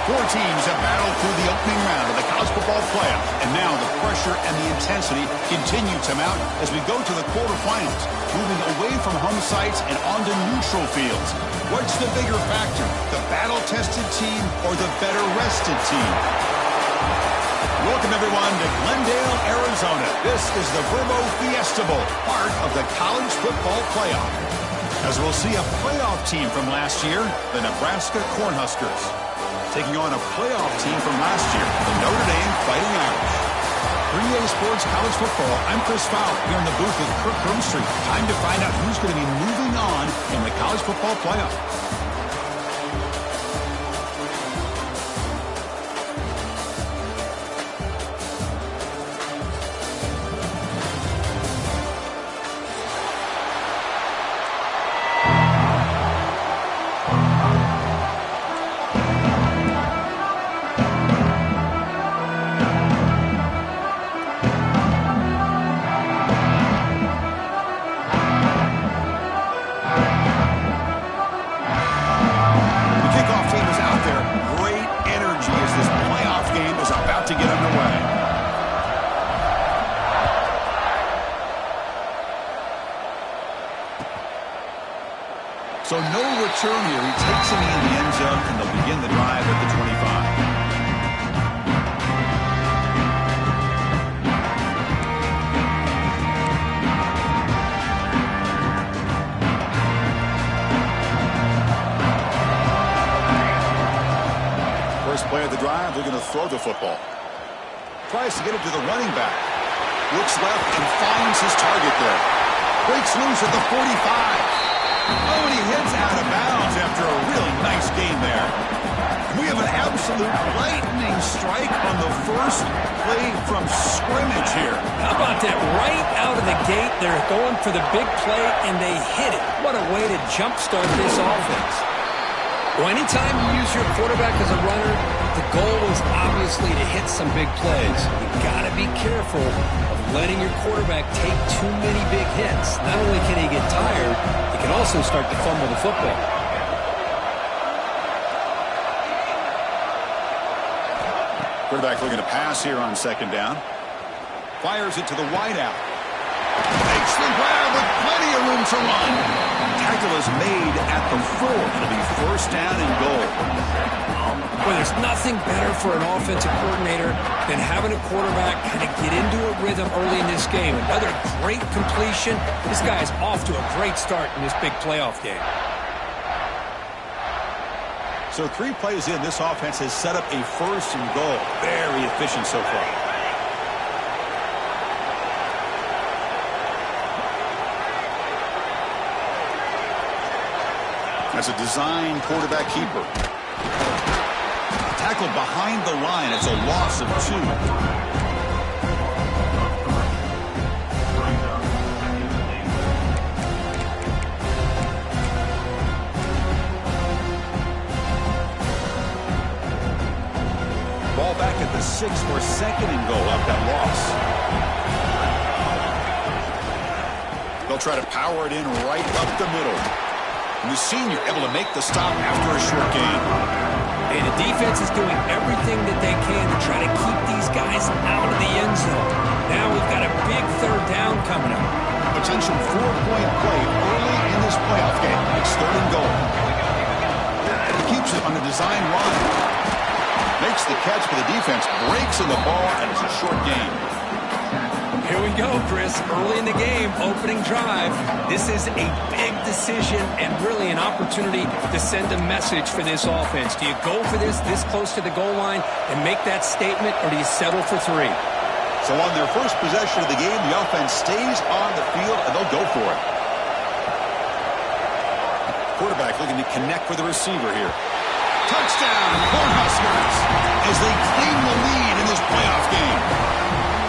Four teams have battled through the opening round of the college football playoff, and now the pressure and the intensity continue to mount as we go to the quarterfinals, moving away from home sites and onto neutral fields. What's the bigger factor, the battle-tested team or the better-rested team? Welcome, everyone, to Glendale, Arizona. This is the Verbo Fiesta Bowl, part of the college football playoff. As we'll see a playoff team from last year, the Nebraska Cornhuskers, taking on a playoff team from last year, the Notre Dame Fighting Irish. 3A Sports College Football, I'm Chris Fowler here in the booth with Kirk Broomstreet. Time to find out who's going to be moving on in the college football playoff. So no return here. He takes him in the end zone, and they'll begin the drive at the 25. First play of the drive, they're going to throw the football. Tries to get it to the running back. Looks left and finds his target there. Breaks loose at the 45. Oh, and he heads out of bounds after a really nice game there. We have an absolute lightning strike on the first play from scrimmage here. How about that? Right out of the gate, they're going for the big play, and they hit it. What a way to jumpstart this offense. Well, anytime you use your quarterback as a runner, the goal is obviously to hit some big plays. You've got to be careful of letting your quarterback take too many big hits. Not only can he get tired, he can also start to fumble the football. Quarterback looking to pass here on second down. Fires it to the wideout. Makes the grab with plenty of room to run. Tackle is made at the 4. It'll be first down and goal. Well, there's nothing better for an offensive coordinator than having a quarterback kind of get into a rhythm early in this game. Another great completion. This guy is off to a great start in this big playoff game. So 3 plays in, this offense has set up a first and goal. Very efficient so far. That's a design quarterback keeper. Tackled behind the line. It's a loss of 2. Ball back at the 6 for second and goal up that loss. They'll try to power it in right up the middle. And the senior able to make the stop after a short gain. And the defense is doing everything that they can to try to keep these guys out of the end zone. Now we've got a big third down coming up. Potential 4-point play early in this playoff game. It's third and goal. He keeps it on a design run. Makes the catch for the defense. Breaks in the ball, and it's a short gain. Here we go, Chris. Early in the game, opening drive. This is a big decision and really an opportunity to send a message for this offense. Do you go for this close to the goal line and make that statement, or do you settle for 3? So on their first possession of the game, the offense stays on the field, and they'll go for it. Quarterback looking to connect with the receiver here. Touchdown, Cornhuskers, as they claim the lead in this playoff game.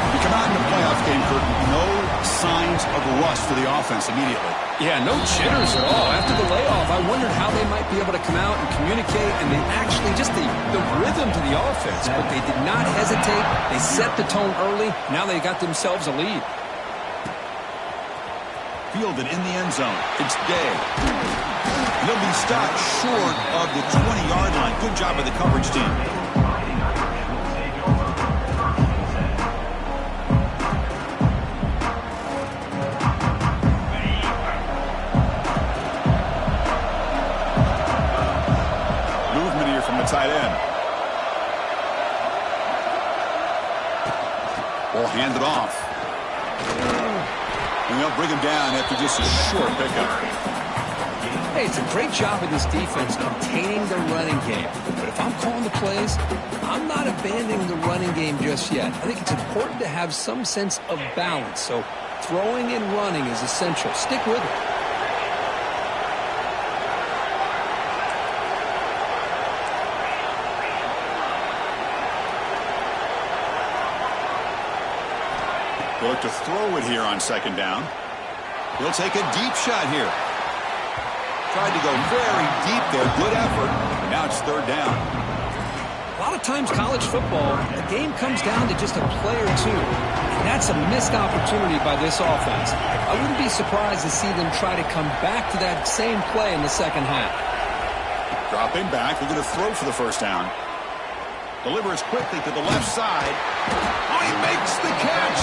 You come out in the playoff game, Kirk, no signs of rust for the offense immediately. Yeah, no jitters at all. After the layoff, I wondered how they might be able to come out and communicate, and they actually just the rhythm to the offense. But they did not hesitate. They set the tone early. Now they got themselves a lead. Fielded in the end zone. It's Day. He'll be stopped short of the 20-yard line. Good job by the coverage team. Movement here from the tight end. Ball handed off. And they'll bring him down after just a short pickup. Hey, it's a great job of this defense containing the running game. But if I'm calling the plays, I'm not abandoning the running game just yet. I think it's important to have some sense of balance. So throwing and running is essential. Stick with it. They'll look to throw it here on second down. He'll take a deep shot here. Tried to go very deep there. Good effort. Now it's third down. A lot of times college football, the game comes down to just a play or two. And that's a missed opportunity by this offense. I wouldn't be surprised to see them try to come back to that same play in the second half. Dropping back. They're going to throw for the first down. Delivers quickly to the left side. Oh, he makes the catch.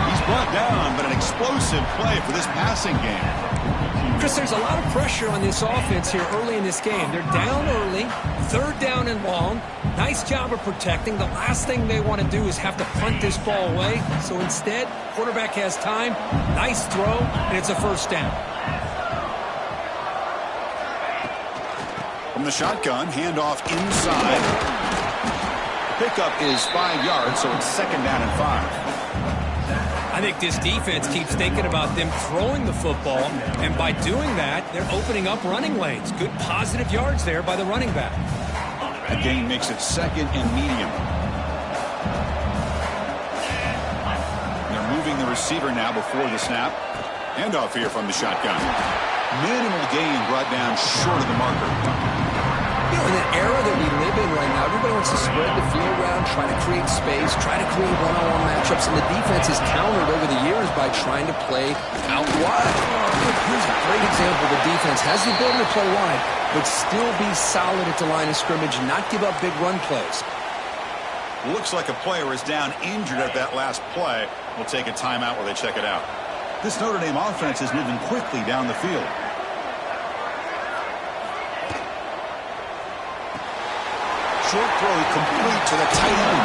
He's brought down, but an explosive play for this passing game. Chris, there's a lot of pressure on this offense here early in this game. They're down early, third down and long. Nice job of protecting. The last thing they want to do is have to punt this ball away. So instead, quarterback has time, nice throw, and it's a first down. From the shotgun, handoff inside. Pickup is 5 yards, so it's second down and 5. I think this defense keeps thinking about them throwing the football, and by doing that, they're opening up running lanes. Good positive yards there by the running back. The gain makes it second and medium. They're moving the receiver now before the snap. Handoff here from the shotgun. Minimal gain brought down short of the marker. You know, in the era that we live in right now, everybody wants to spread the field around, try to create space, try to create one-on-one matchups, and the defense is countered over the years by trying to play out wide. Here's a great example. The defense has the ability to play wide, but still be solid at the line of scrimmage and not give up big run plays. Looks like a player is down injured at that last play. We'll take a timeout while they check it out. This Notre Dame offense is moving quickly down the field. Short throw complete to the tight end.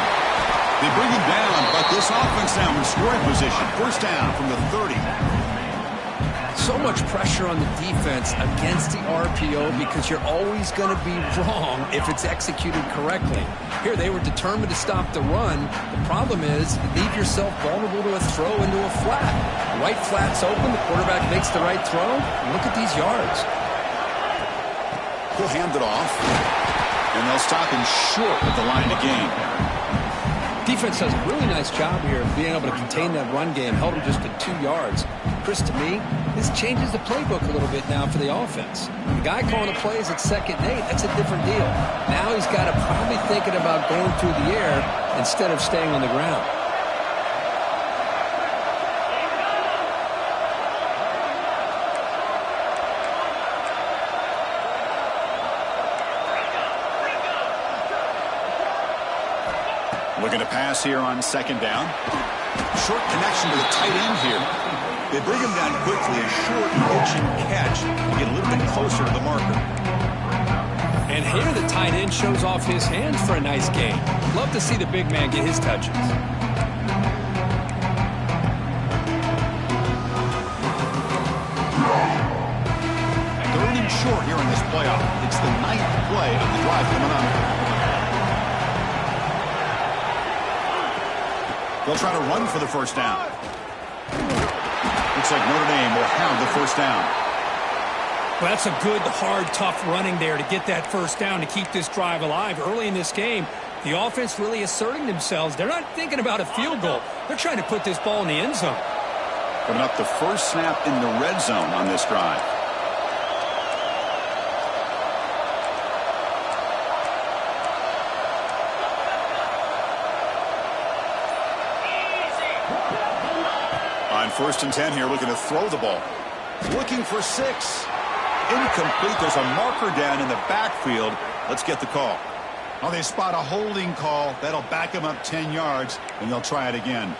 They bring him down, but this offense now in scoring position. First down from the 30. So much pressure on the defense against the RPO because you're always going to be wrong if it's executed correctly. Here they were determined to stop the run. The problem is you leave yourself vulnerable to a throw into a flat. The right flat's open, the quarterback makes the right throw, and look at these yards. He'll hand it off. And they'll stop him short at the line to gain. Defense does a really nice job here of being able to contain that run game. Held him just at 2 yards. Chris, to me, this changes the playbook a little bit now for the offense. The guy calling the plays at 2nd and 8, that's a different deal. Now he's got to probably thinking about going through the air instead of staying on the ground. Looking to pass here on second down. Short connection to the tight end here. They bring him down quickly. A short pitch and catch to get a little bit closer to the marker. And here the tight end shows off his hands for a nice gain. Love to see the big man get his touches. Third and short here in this playoff. It's the 9th play of the drive coming up. They'll try to run for the first down. Looks like Notre Dame will have the first down. Well, that's a good, hard, tough running there to get that first down to keep this drive alive. Early in this game, the offense really asserting themselves. They're not thinking about a field goal. They're trying to put this ball in the end zone. Coming up the first snap in the red zone on this drive. On 1st and 10 here, looking to throw the ball. Looking for 6. Incomplete. There's a marker down in the backfield. Let's get the call. Well, they spot a holding call. That'll back them up 10 yards, and they'll try it again.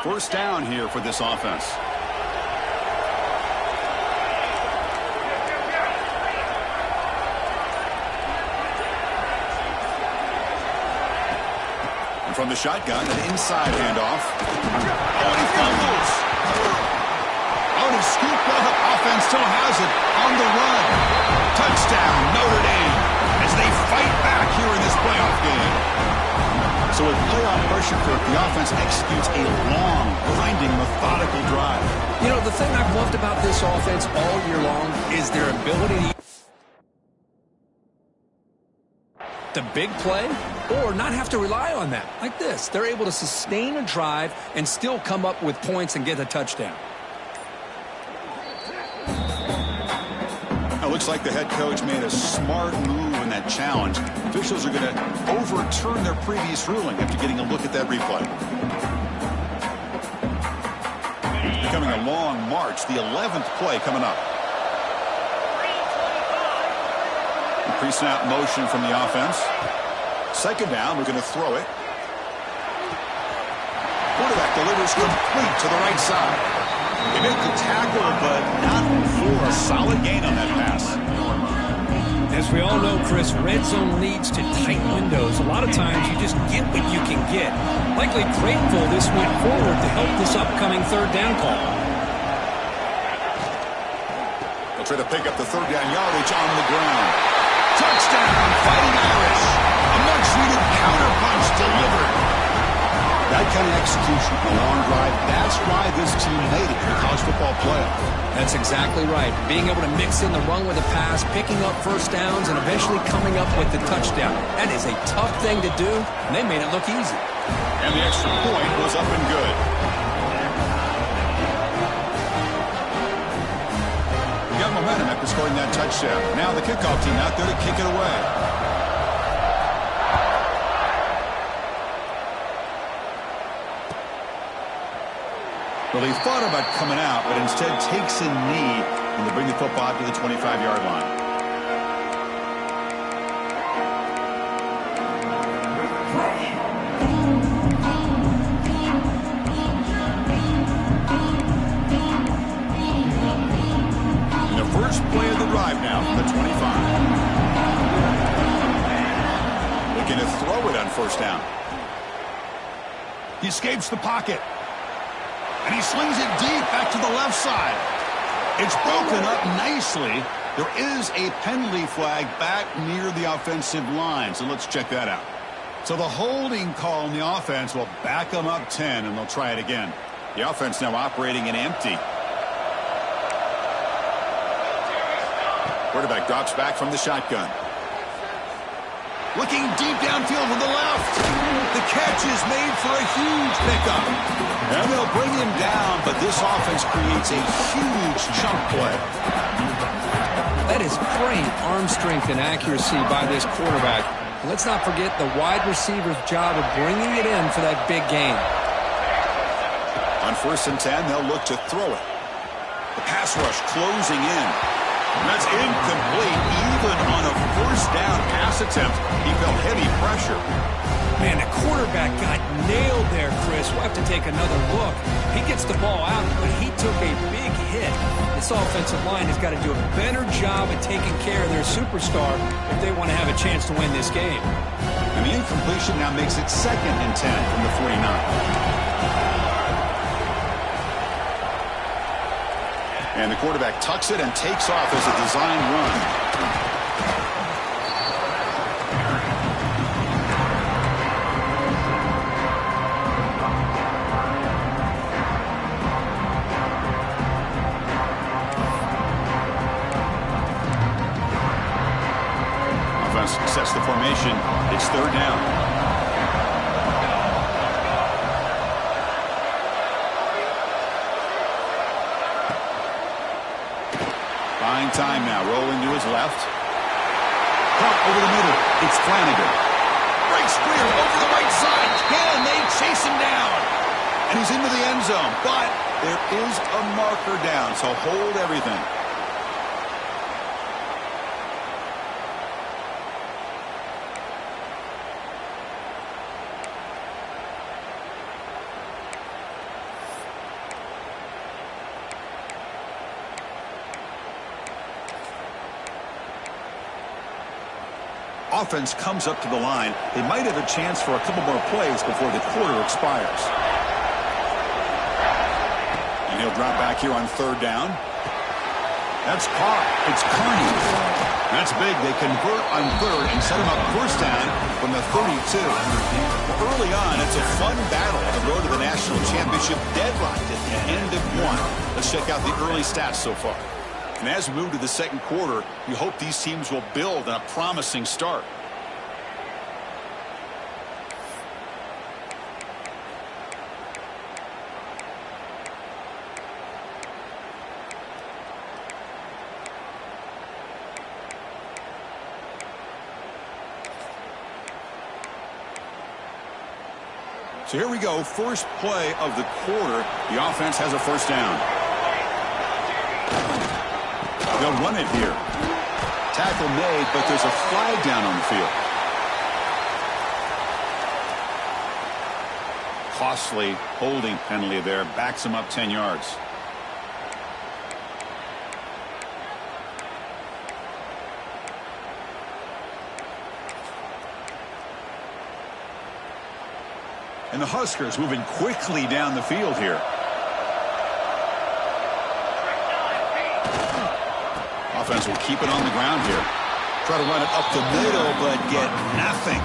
First down here for this offense. And from the shotgun, an inside handoff. Oh, and he fumbles. Oh, and he scooped up. Offense still has it on the run. Touchdown, Notre Dame, as they fight back here in this playoff game. So with playoff pressure, Kirk, the offense executes a long, grinding, methodical drive. You know, the thing I've loved about this offense all year long is their ability to big play or not have to rely on that. Like this, they're able to sustain a drive and still come up with points and get a touchdown. It looks like the head coach made a smart move in that challenge. Officials are going to overturn their previous ruling after getting a look at that replay. Becoming a long march, the 11th play coming up. Pre-snap motion from the offense. Second down, we're going to throw it. Quarterback delivers complete to the right side. They make the tackle, but not for a solid gain on that pass. As we all know, Chris, red zone leads to tight windows. A lot of times you just get what you can get. Likely grateful this went forward to help this upcoming third down call. They'll try to pick up the third down yardage on the ground. Touchdown, Fighting Irish. A much-needed counterpunch delivered. That kind of execution, a long drive, that's why this team made it in the college football playoff. That's exactly right. Being able to mix in the run with a pass, picking up first downs, and eventually coming up with the touchdown. That is a tough thing to do, and they made it look easy. And the extra point was up and good. We got momentum after scoring that touchdown. Now the kickoff team out there to kick it away. Well, he thought about coming out, but instead takes a knee when they bring the football to the 25-yard line. And the first play of the drive now from the 25. Looking to throw it on first down. He escapes the pocket. And he slings it deep back to the left side. It's broken up nicely. There is a penalty flag back near the offensive line, so let's check that out. So the holding call on the offense will back them up 10, and they'll try it again. The offense now operating in empty. Quarterback drops back from the shotgun. Looking deep downfield to the left. The catch is made for a huge pickup. And they'll bring him down, but this offense creates a huge chunk play. That is great arm strength and accuracy by this quarterback. Let's not forget the wide receiver's job of bringing it in for that big gain. On 1st and 10, they'll look to throw it. The pass rush closing in. And that's incomplete. Even on a first down pass attempt, he felt heavy pressure. Man, the quarterback got nailed there, Chris. We'll have to take another look. He gets the ball out, but he took a big hit. This offensive line has got to do a better job at taking care of their superstar if they want to have a chance to win this game. And the incompletion now makes it 2nd and 10 from the 49. And the quarterback tucks it and takes off as a design run. Offense sets the formation. It's 3rd down. Buying time now, rolling to his left. Caught over the middle. It's Flanagan. Breaks clear over the right side. Can they chase him down? And he's into the end zone. But there is a marker down, so hold everything. Offense comes up to the line. They might have a chance for a couple more plays before the quarter expires. And he'll drop back here on third down. That's caught. It's Carney. That's big. They convert on third and set him up first down from the 32. Early on, it's a fun battle on the road to the national championship, deadlocked at the end of one. Let's check out the early stats so far. And as we move to the second quarter, you hope these teams will build on a promising start. So here we go, first play of the quarter. The offense has a first down. They'll run it here. Tackle made, but there's a flag down on the field. Costly holding penalty there. Backs him up 10 yards. And the Huskers moving quickly down the field here. Offense will keep it on the ground here. Try to run it up the middle, but get nothing.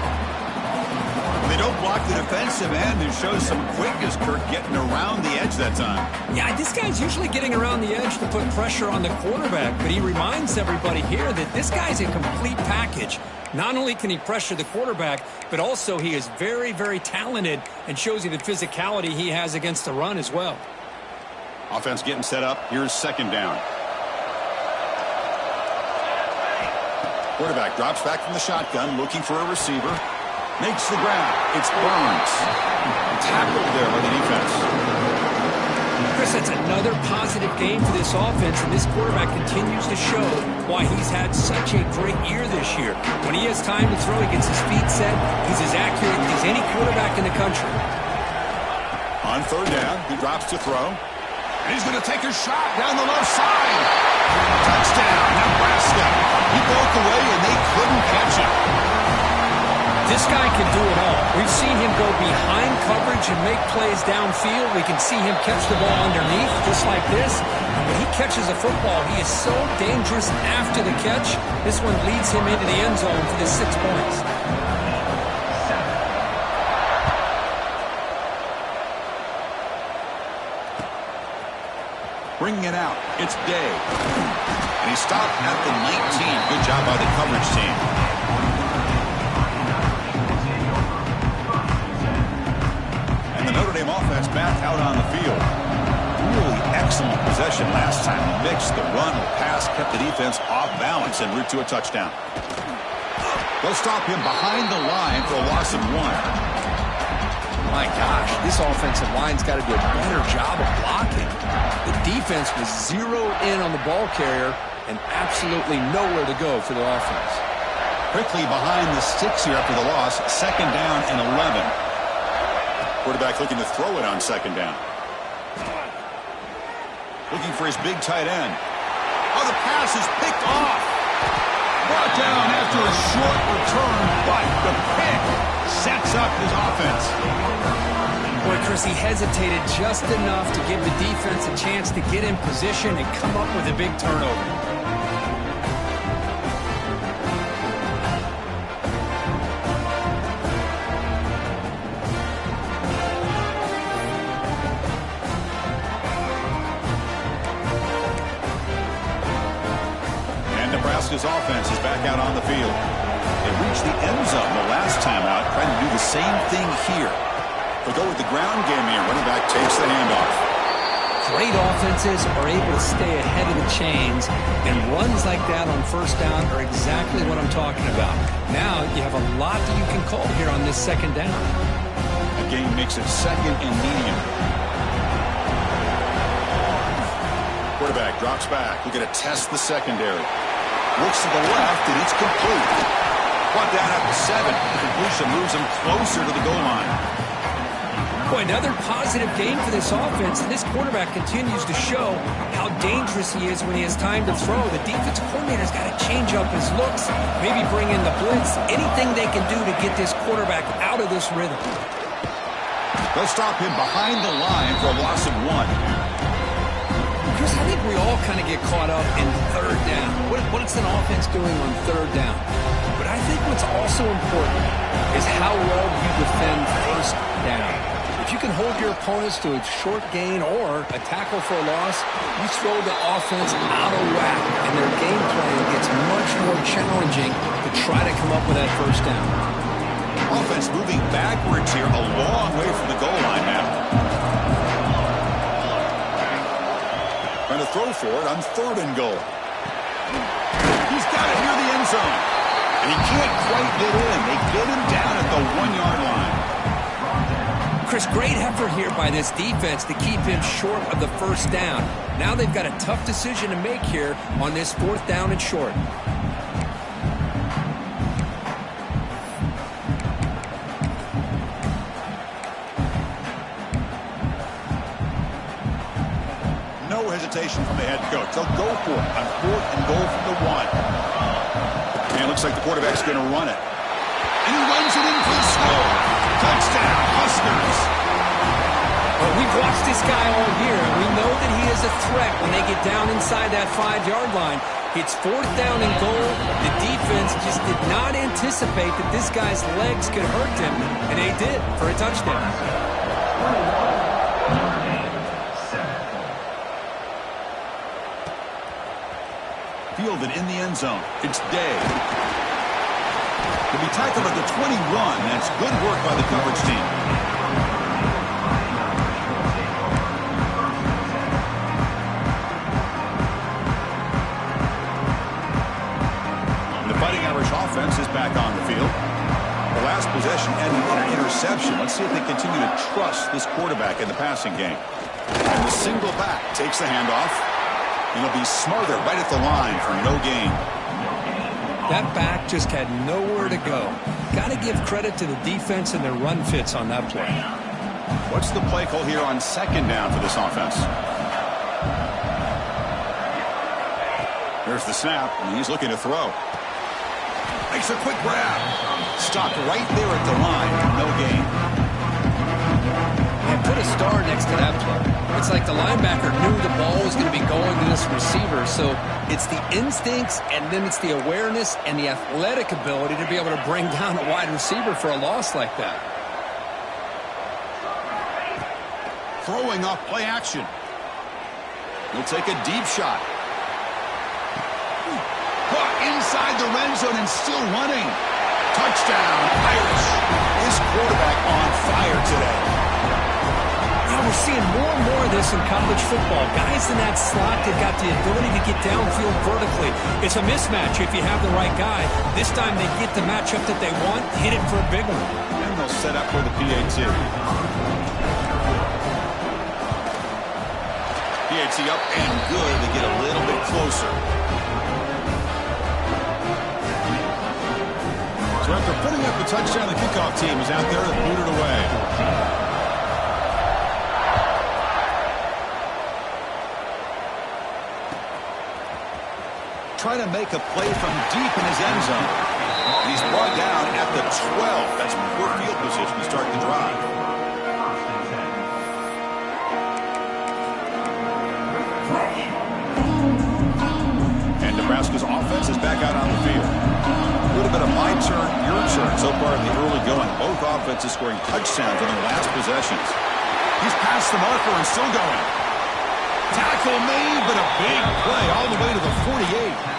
They don't block the defensive end. It shows some quickness, Kirk, getting around the edge that time. Yeah, this guy's usually getting around the edge to put pressure on the quarterback, but he reminds everybody here that this guy's a complete package. Not only can he pressure the quarterback, but also he is very, very talented and shows you the physicality he has against the run as well. Offense getting set up. Here's second down. Quarterback drops back from the shotgun, looking for a receiver. Makes the grab. It's Burns. Tackled there by the defense. Chris, that's another positive game for this offense, and this quarterback continues to show why he's had such a great year this year. When he has time to throw, he gets his feet set. He's as accurate as any quarterback in the country. On third down, he drops to throw. And he's going to take a shot down the left side. Touchdown, Nebraska. He broke away, and they couldn't catch him. This guy can do it all. We've seen him go behind coverage and make plays downfield. We can see him catch the ball underneath, just like this. And when he catches a football, he is so dangerous after the catch. This one leads him into the end zone for the 6 points. Bringing it out. It's Day. And he stopped at the 19. Good job by the coverage team. And the Notre Dame offense back out on the field. Really excellent possession last time. Mixed the run or pass, kept the defense off balance en route to a touchdown. They'll stop him behind the line for a loss of 1. My gosh, this offensive line's got to do a better job of blocking. The defense was zeroed in on the ball carrier and absolutely nowhere to go for the offense. Quickly behind the sticks here after the loss. Second down and 11. Quarterback looking to throw it on second down. Looking for his big tight end. Oh, the pass is picked off. Brought down after a short return, but the pick sets up his offense. Boy, Chris, he hesitated just enough to give the defense a chance to get in position and come up with a big turnover. Nebraska's offense is back out on the field. They reached the end zone the last time out, trying to do the same thing here. They'll go with the ground game here. Running back takes the handoff. Great offenses are able to stay ahead of the chains, and runs like that on first down are exactly what I'm talking about. Now you have a lot that you can call here on this second down. The game makes it second and medium. Quarterback drops back. We're going to test the secondary. Looks to the left, and it's complete. Brought down at the 7. The completion moves him closer to the goal line. Boy, another positive game for this offense. This quarterback continues to show how dangerous he is when he has time to throw. The defensive coordinator's got to change up his looks, maybe bring in the blitz, anything they can do to get this quarterback out of this rhythm. They'll stop him behind the line for a loss of 1. Chris, I think we all kind of get caught up in third down. What's an offense doing on third down? But I think what's also important is how well you defend first down. If you can hold your opponents to a short gain or a tackle for a loss, you throw the offense out of whack, and their game plan gets much more challenging to try to come up with that first down. Offense moving backwards here, a long way from the goal line now. Trying to throw for it on 3rd and goal. He's got it near the end zone. And he can't quite get in. They get him down at the 1-yard line. Chris, great effort here by this defense to keep him short of the first down. Now they've got a tough decision to make here on this 4th down and short. No hesitation from the head coach. They'll go for it on 4th and goal from the 1. And it looks like the quarterback's going to run it. And he runs it in for the score. Touchdown, Huskers. Well, we've watched this guy all year, and we know that he is a threat when they get down inside that 5-yard line. It's 4th down and goal. The defense just did not anticipate that this guy's legs could hurt him, and they did for a touchdown. Fielded in the end zone. It's Day. He'll be tackled at the 21. That's good work by the coverage team. The Fighting Irish offense is back on the field. The last possession ended in an interception. Let's see if they continue to trust this quarterback in the passing game. And the single back takes the handoff. And he'll be smarter right at the line for no gain. That back just had nowhere to go. Got to give credit to the defense and their run fits on that play. What's the play call here on 2nd down for this offense? There's the snap, and he's looking to throw. Makes a quick grab. Stopped right there at the line. No gain. And put a star next to that play. It's like the linebacker knew the ball was going to be going to this receiver, so it's the instincts and then it's the awareness and the athletic ability to be able to bring down a wide receiver for a loss like that. Throwing off play action. He'll take a deep shot. Caught inside the red zone and still running. Touchdown, Irish. This quarterback on fire today. We're seeing more and more of this in college football. Guys in that slot that got the ability to get downfield vertically. It's a mismatch if you have the right guy. This time they get the matchup that they want, hit it for a big one. And they'll set up for the PAT. PAT up and good to get a little bit closer. So after putting up the touchdown, the kickoff team is out there to boot it away. Trying to make a play from deep in his end zone. And he's brought down at the 12. That's poor field position to start the drive. And Nebraska's offense is back out on the field. A little bit of my turn, your turn so far in the early going. Both offenses scoring touchdowns on their last possessions. He's past the marker and still going. Tackle made, but a big play all the way to the 48.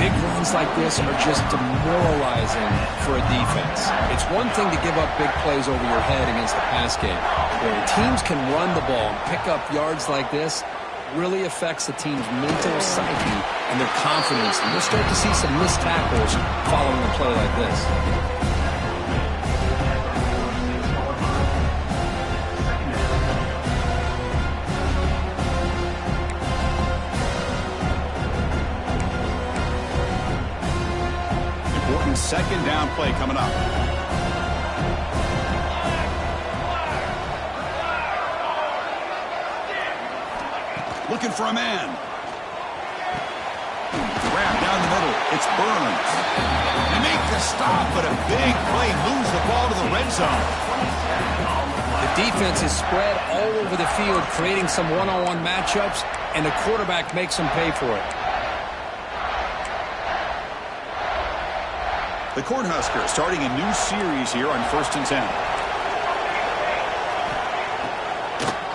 Big runs like this are just demoralizing for a defense. It's one thing to give up big plays over your head against the pass game. When teams can run the ball and pick up yards like this, really affects the team's mental psyche and their confidence. And we'll start to see some missed tackles following a play like this. Important second down play coming up. Looking for a man. Grab down the middle. It's Burns. They make the stop, but a big play moves the ball to the red zone. The defense is spread all over the field, creating some one-on-one matchups, and the quarterback makes them pay for it. The Cornhuskers starting a new series here on 1st and 10.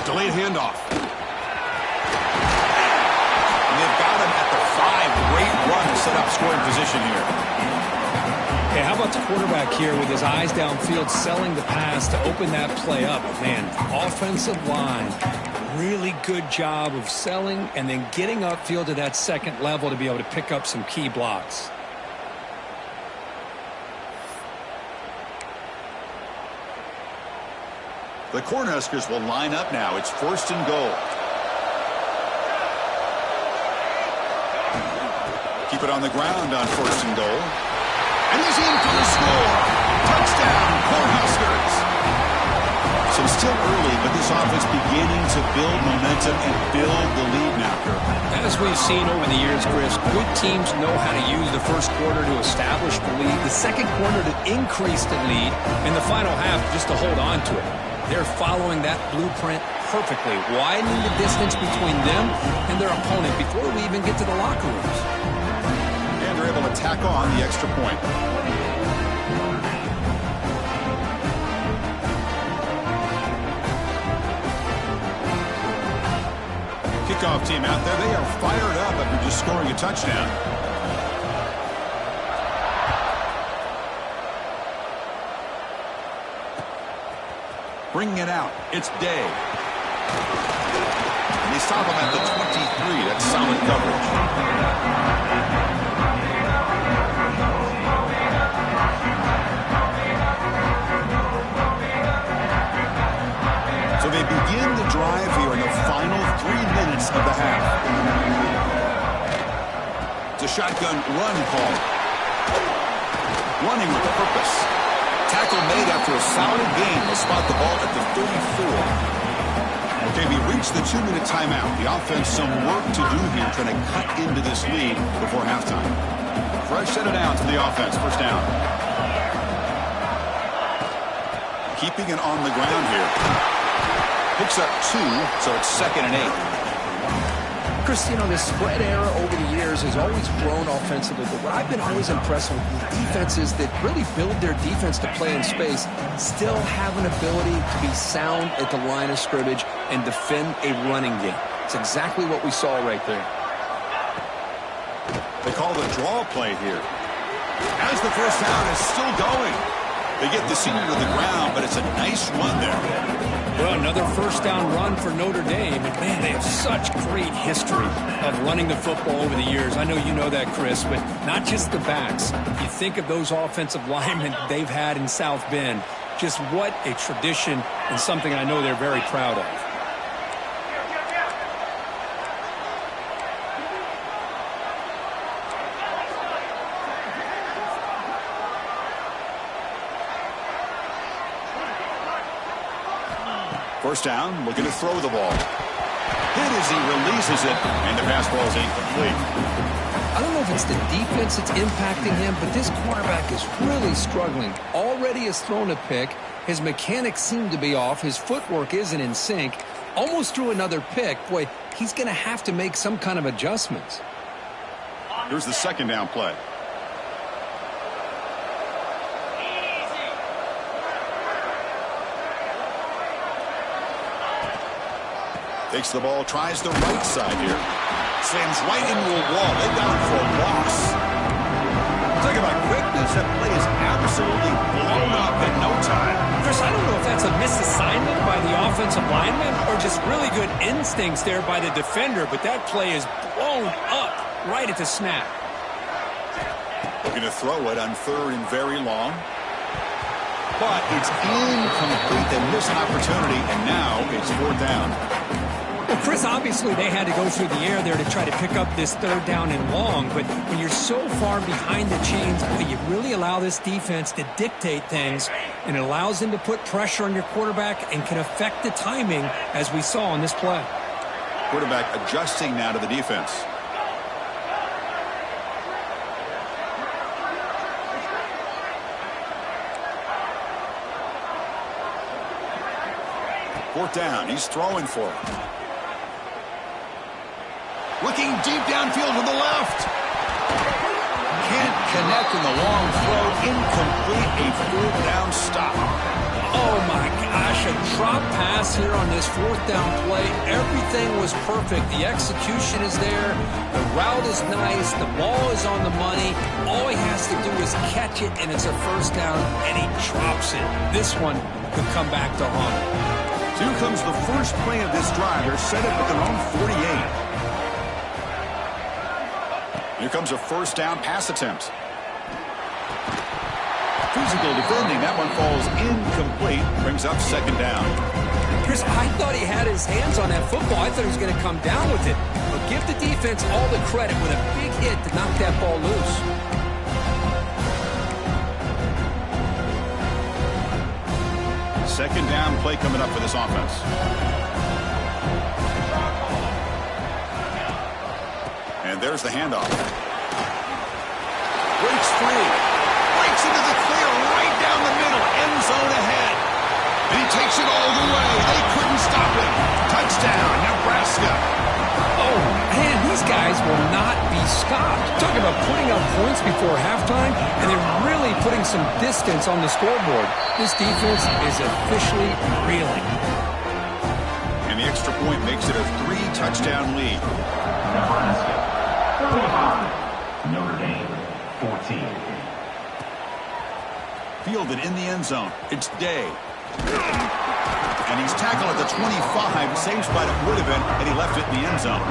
Delayed handoff. They've got him at the 5. Great run to set up scoring position here. Hey, how about the quarterback here with his eyes downfield, selling the pass to open that play up? Man, offensive line, really good job of selling and then getting upfield to that second level to be able to pick up some key blocks. The Cornhuskers will line up now. It's 1st and goal. Keep it on the ground on 1st and goal. And he's in for the score. Touchdown, Cornhuskers. So still early, but this offense beginning to build momentum and build the lead now, Kirk. As we've seen over the years, Chris, good teams know how to use the first quarter to establish the lead, the second quarter to increase the lead, and the final half just to hold on to it. They're following that blueprint perfectly, widening the distance between them and their opponent before we even get to the locker rooms. And they're able to tack on the extra point. Kickoff team out there. They are fired up after just scoring a touchdown. Bringing it out. It's Day. And they stop him at the 23. That's solid coverage. So they begin the drive here in the final 3 minutes of the half. It's a shotgun run call. Running with purpose. Tackle made after a solid gain. They'll spot the ball at the 34. Okay, we reached the 2-minute timeout. The offense some work to do here trying to cut into this lead before halftime. Fresh set it down to the offense. First down. Keeping it on the ground here. Picks up 2, so it's 2nd and 8. Chris, you know, this spread era over the years has always grown offensively, but what I've been always impressed with is defenses that really build their defense to play in space still have an ability to be sound at the line of scrimmage and defend a running game. It's exactly what we saw right there. They call the draw play here. As the first down is still going. They get the senior to the ground, but it's a nice run there. Well, another first down run for Notre Dame. And, man, they have such great history of running the football over the years. I know you know that, Chris, but not just the backs. You think of those offensive linemen they've had in South Bend. Just what a tradition and something I know they're very proud of. First down, looking to throw the ball. Hit as he releases it, and the pass ball is incomplete. I don't know if it's the defense that's impacting him, but this quarterback is really struggling. Already has thrown a pick. His mechanics seem to be off. His footwork isn't in sync. Almost threw another pick. Boy, he's going to have to make some kind of adjustments. Here's the second down play. Takes the ball, tries the right side here. Slams right into a wall. They got him for a loss. Talk about quickness. That play is absolutely blown up in no time. Chris, I don't know if that's a misassignment by the offensive lineman or just really good instincts there by the defender, but that play is blown up right at the snap. Looking to throw it on third and very long. But it's incomplete. They miss an opportunity, and now it's fourth down. Well, Chris, obviously they had to go through the air there to try to pick up this third down and long, but when you're so far behind the chains, you really allow this defense to dictate things, and it allows them to put pressure on your quarterback and can affect the timing, as we saw on this play. Quarterback adjusting now to the defense. Fourth down. He's throwing for it. Looking deep downfield to the left. Can't connect in the long throw. Incomplete. A fourth down stop. Oh, my gosh. A drop pass here on this fourth down play. Everything was perfect. The execution is there. The route is nice. The ball is on the money. All he has to do is catch it, and it's a first down, and he drops it. This one could come back to haunt him. Here comes the first play of this drive. They're set up at their own 48. Here comes a first down pass attempt. Physical defending. That one falls incomplete. Brings up second down. Chris, I thought he had his hands on that football. I thought he was going to come down with it. But give the defense all the credit with a big hit to knock that ball loose. Second down play coming up for this offense. And there's the handoff. Breaks free. Breaks into the clear right down the middle. End zone ahead. And he takes it all the way. They couldn't stop him. Touchdown, Nebraska. Oh, man, these guys will not be stopped. Talking about putting up points before halftime, and they're really putting some distance on the scoreboard. This defense is officially reeling. And the extra point makes it a 3-touchdown lead. Nebraska, 35. Notre Dame, 14. Fielded in the end zone. It's Day. And he's tackled at the 25. Same spot it would have been, and he left it in the end zone.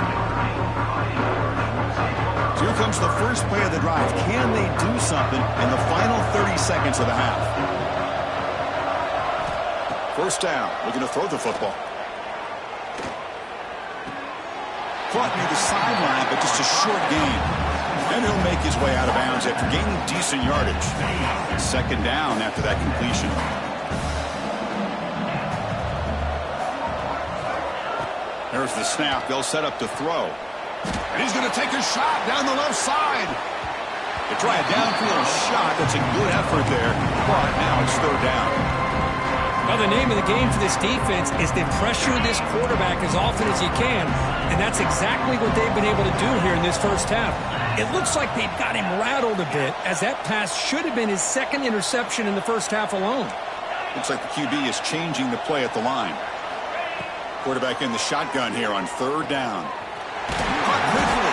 So here comes the first play of the drive. Can they do something in the final 30 seconds of the half? First down. Looking to throw the football. Caught near the sideline, but just a short gain. And he'll make his way out of bounds after gaining decent yardage. Second down after that completion. There's the snap. They'll set up to throw. And he's going to take a shot down the left side. They try a downfield shot. That's a good effort there. But now it's third down. Well, the name of the game for this defense is to pressure this quarterback as often as you can. And that's exactly what they've been able to do here in this first half. It looks like they've got him rattled a bit, as that pass should have been his second interception in the first half alone. Looks like the QB is changing the play at the line. Quarterback in the shotgun here on third down. Caught quickly.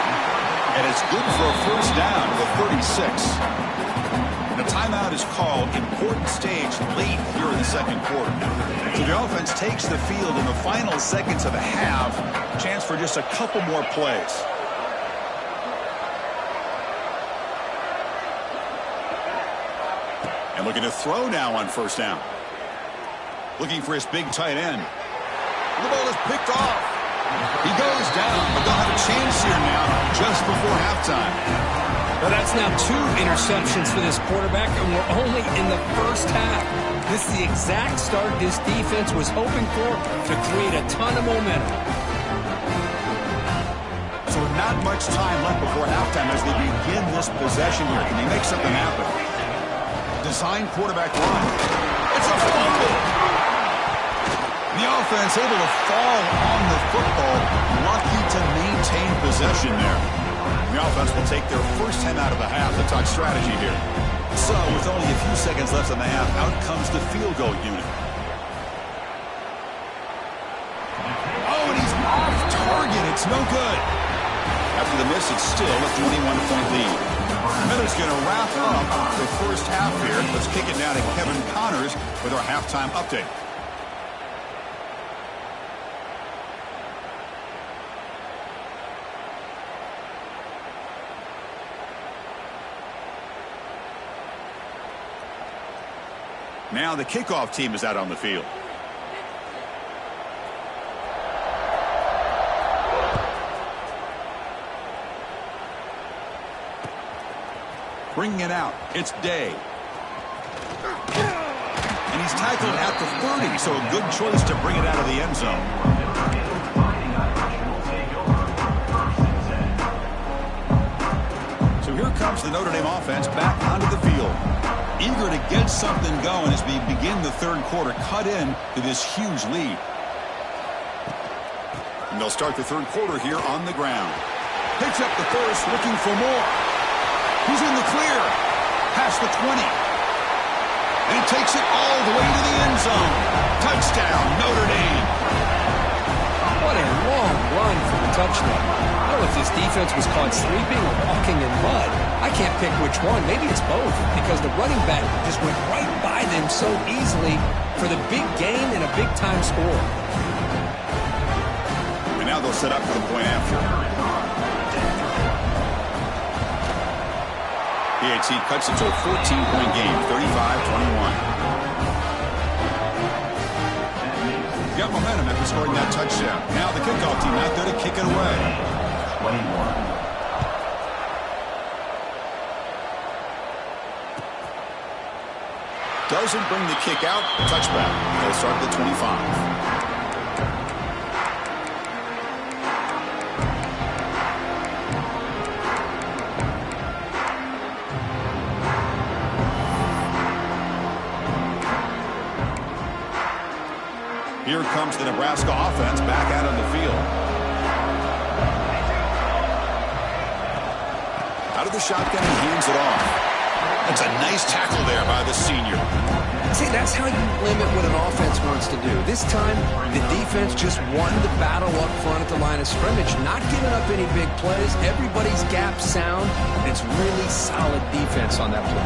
And it's good for a first down to the 36. And a timeout is called. Important stage late here in the second quarter. So the offense takes the field in the final seconds of the half. Chance for just a couple more plays. And looking to throw now on first down. Looking for his big tight end. The ball is picked off. He goes down, but they'll have a chance here now just before halftime. Well, that's now 2 interceptions for this quarterback, and we're only in the first half. This is the exact start this defense was hoping for to create a ton of momentum. So not much time left before halftime as they begin this possession here. Can they make something happen? Design quarterback run. It's a fumble. The offense able to fall on the football. Lucky to maintain possession there. The offense will take their first 10 out of the half. The talk strategy here. So with only a few seconds left in the half, out comes the field goal unit. Oh, and he's off target. It's no good. After the miss, it's still a 21-point lead. Miller's going to wrap up the first half here. Let's kick it now to Kevin Connors with our halftime update. Now the kickoff team is out on the field. Bringing it out, it's Day. And he's tackled at the 30, so a good choice to bring it out of the end zone. So here comes the Notre Dame offense back onto the field. Eager to get something going as we begin the third quarter, cut in to this huge lead. And they'll start the third quarter here on the ground. Picks up the first, looking for more. He's in the clear. Past the 20. And he takes it all the way to the end zone. Touchdown, Notre Dame. What a long run for the touchdown. I don't know if this defense was caught sleeping or walking in mud. I can't pick which one. Maybe it's both, because the running back just went right by them so easily for the big gain and a big-time score. And now they'll set up for the point after. PAT cuts it to a 14-point game, 35-21. Got momentum after scoring that touchdown. Now the kickoff team out there to kick it away. 21. Doesn't bring the kick out. Touchback. They'll start the 25. Here comes the Nebraska offense back out on the field. Out of the shotgun, he hands it off. That's a nice tackle there by the senior. See, that's how you limit what an offense wants to do. This time, the defense just won the battle up front at the line of scrimmage, not giving up any big plays. Everybody's gap sound. It's really solid defense on that play.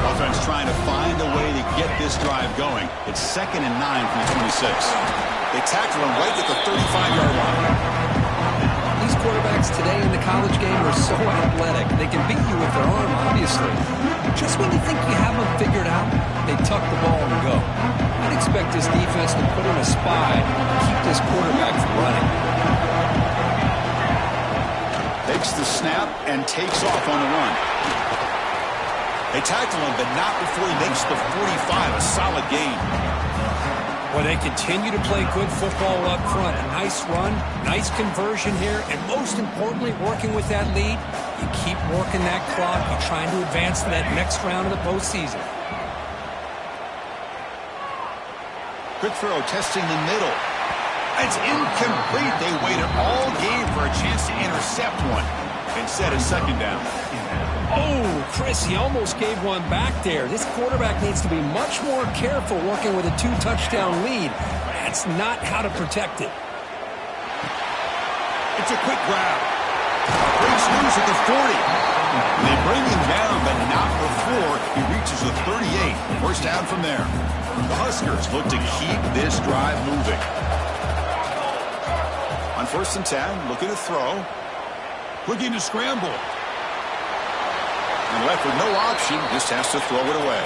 Offense trying to find a way to get this drive going. It's 2nd and 9 from the 26. They tackle him right at the 35-yard line. These quarterbacks today in the college game are so athletic. They can beat you with their arm, obviously. Just when you think you have them figured out, they tuck the ball and go. I'd expect this defense to put in a spy and keep this quarterback from running. Takes the snap and takes off on the run. They tackle him, but not before he makes the 45, a solid gain. Well, they continue to play good football up front. A nice run, nice conversion here, and most importantly, working with that lead, you keep working that clock. You're trying to advance to that next round of the postseason. Quick throw, testing the middle. It's incomplete. They waited all game for a chance to intercept one. Instead, a second down. Oh, Chris, he almost gave one back there. This quarterback needs to be much more careful working with a 2-touchdown lead. That's not how to protect it. It's a quick grab. Breaks loose at the 40. They bring him down, but not before he reaches the 38. First down from there. The Huskers look to keep this drive moving. On 1st and 10, looking to throw. Looking to scramble. And left with no option, just has to throw it away.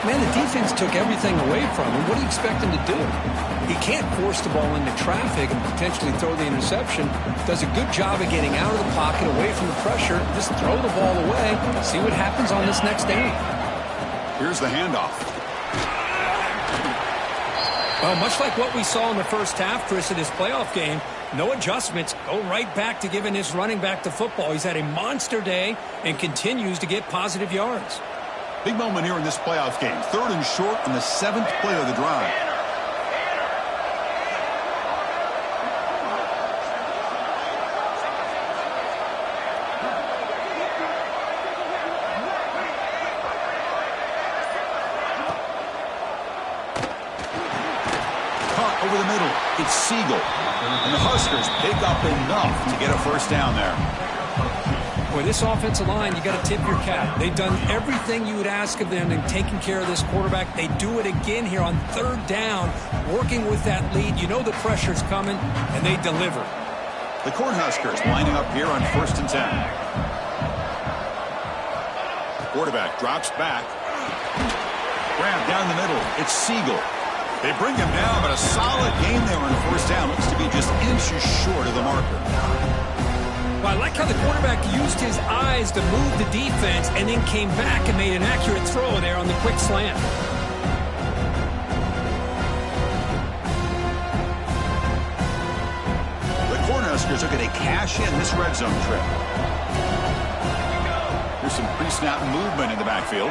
Man, the defense took everything away from him. What do you expect him to do? He can't force the ball into traffic and potentially throw the interception. Does a good job of getting out of the pocket, away from the pressure. Just throw the ball away. See what happens on this next down. Here's the handoff. Well, much like what we saw in the first half, Chris, of this playoff game, no adjustments. Go right back to giving his running back the football. He's had a monster day and continues to get positive yards. Big moment here in this playoff game. 3rd and short on the 7th play of the drive. Caught over the middle. It's Siegel. And the Huskers pick up enough to get a first down there. Boy, this offensive line, you got to tip your cap. They've done everything you would ask of them in taking care of this quarterback. They do it again here on third down, working with that lead. You know the pressure's coming, and they deliver. The Cornhuskers lining up here on 1st and 10. The quarterback drops back. Grab down the middle. It's Siegel. They bring him down, but a solid game there on 1st down. Looks to be just inches short of the marker. Well, I like how the quarterback used his eyes to move the defense and then came back and made an accurate throw there on the quick slant. The Cornhuskers are going to cash in this red zone trip. Here's some pre-snap movement in the backfield.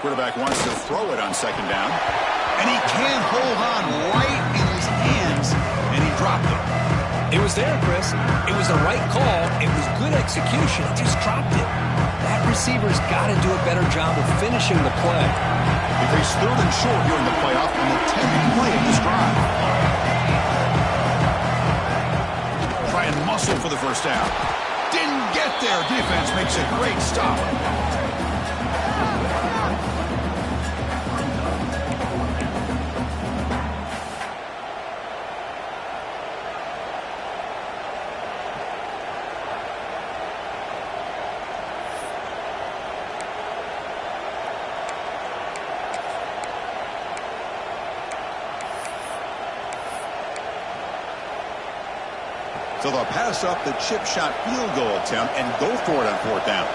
Quarterback wants to throw it on 2nd down. And he can't hold on right in his hands, and he dropped it. It was there, Chris. It was the right call. It was good execution. He just dropped it. That receiver's got to do a better job of finishing the play. They face 3rd and short here in the playoff on the 10th play of this drive. Try and muscle for the first down. Didn't get there. Defense makes a great stop. So they'll pass up the chip shot field goal attempt and go for it on 4th down.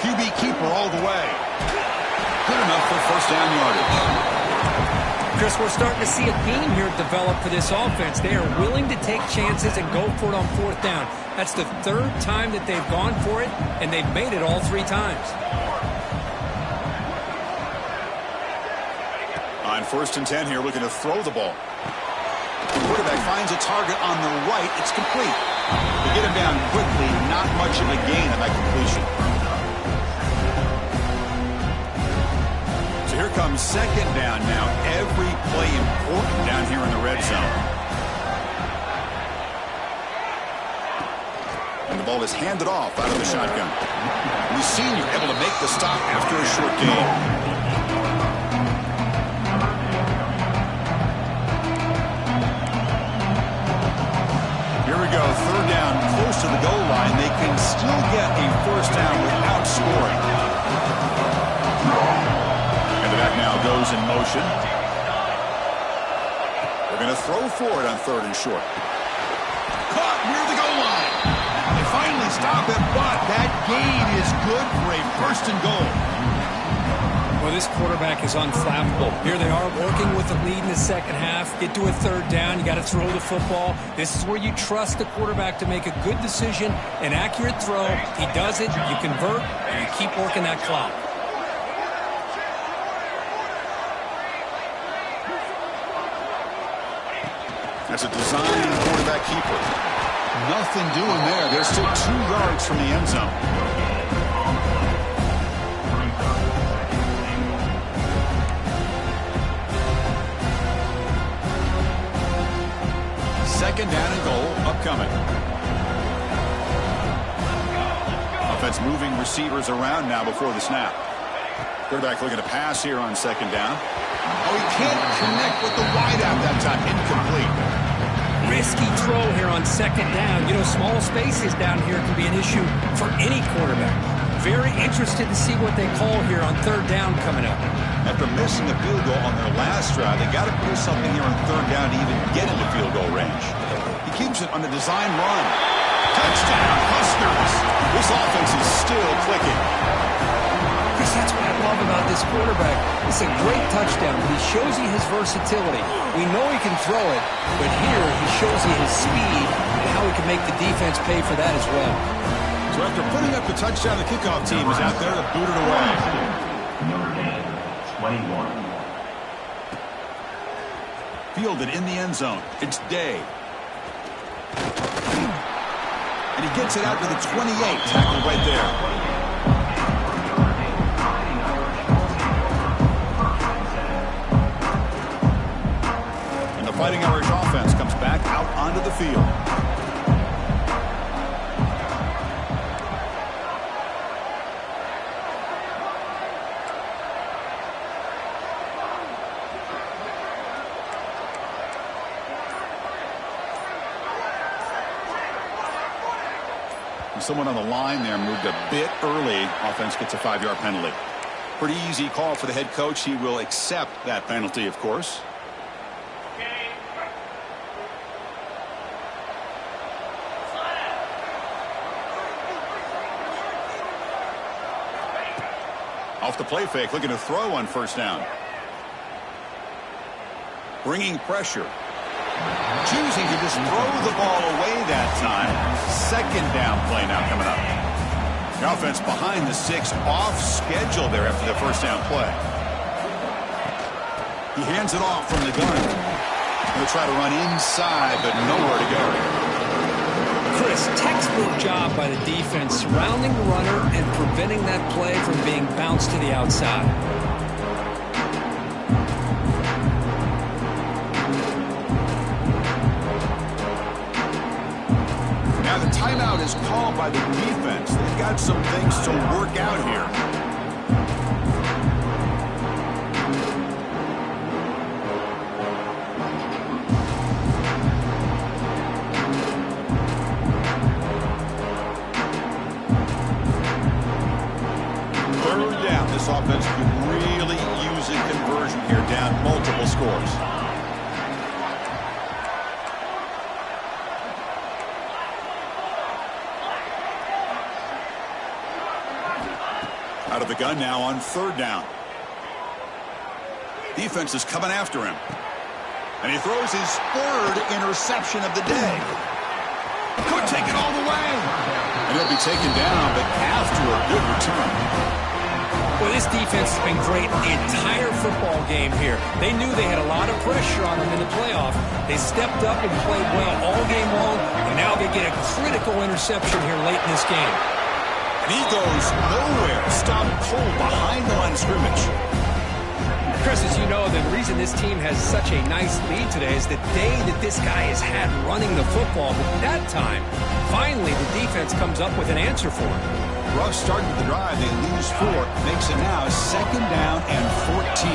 QB keeper all the way. Good enough for 1st down yardage. Chris, we're starting to see a theme here develop for this offense. They are willing to take chances and go for it on 4th down. That's the 3rd time that they've gone for it, and they've made it all 3 times. On 1st and 10 here, looking to throw the ball. The quarterback finds a target on the right. It's complete. They get him down quickly. Not much of a gain on that completion. So here comes 2nd down now. Every play important down here in the red zone. And the ball is handed off out of the shotgun. And the senior able to make the stop after a short gain. Here we go, 3rd down, close to the goal line. They can still get a first down without scoring. And the back now goes in motion. They're going to throw for it on 3rd and short. Caught near the goal line. They finally stop it, but that gain is good for a 1st and goal. Well, this quarterback is unflappable. Here they are working with the lead in the 2nd half. Get to a 3rd down. You got to throw the football. This is where you trust the quarterback to make a good decision, an accurate throw. He does it, you convert, and you keep working that clock. That's a design quarterback keeper. Nothing doing there. They're still 2 yards from the end zone. 2nd down and goal upcoming. Offense moving receivers around now before the snap. Quarterback looking to pass here on 2nd down. Oh, he can't connect with the wideout that time. Incomplete. Risky throw here on 2nd down. You know, small spaces down here can be an issue for any quarterback. Very interested to see what they call here on 3rd down coming up. After missing the field goal on their last drive, they got to do something here on 3rd down to even get into field goal range. He keeps it on the design run. Touchdown, Huskers. This offense is still clicking. Chris, that's what I love about this quarterback. It's a great touchdown, but he shows you his versatility. We know he can throw it, but here he shows you his speed and how he can make the defense pay for that as well. So after putting up the touchdown, the kickoff team is out there to boot it away. Notre Dame, 21. Fielded in the end zone. It's Day. And he gets it out to the 28. Tackle right there. Fighting Irish offense comes back out onto the field. Someone on the line there moved a bit early. Offense gets a 5-yard penalty. Pretty easy call for the head coach. He will accept that penalty, of course. Off the play fake, looking to throw on first down. Bringing pressure. Choosing to just throw the ball away that time. Second down play now coming up. The offense behind the 6, off schedule there after the first down play. He hands it off from the gun. He'll try to run inside, but nowhere to go. Chris, textbook job by the defense surrounding the runner and preventing that play from being bounced to the outside. Now the timeout is called by the defense. They've got some things to work out here. Third down. This offense could really use a conversion here, down multiple scores. Out of the gun now on third down. Defense is coming after him. And he throws his third interception of the day. Could take it all the way. And he'll be taken down, but after a good return. Well, this defense has been great the entire football game here. They knew they had a lot of pressure on them in the playoff. They stepped up and played well all game long, and now they get a critical interception here late in this game. And he goes nowhere. Stopped cold behind the line of scrimmage. Chris, as you know, the reason this team has such a nice lead today is the day that this guy has had running the football. But that time, finally, the defense comes up with an answer for him. Rough start to the drive. They lose 4. Makes it now second down and 14.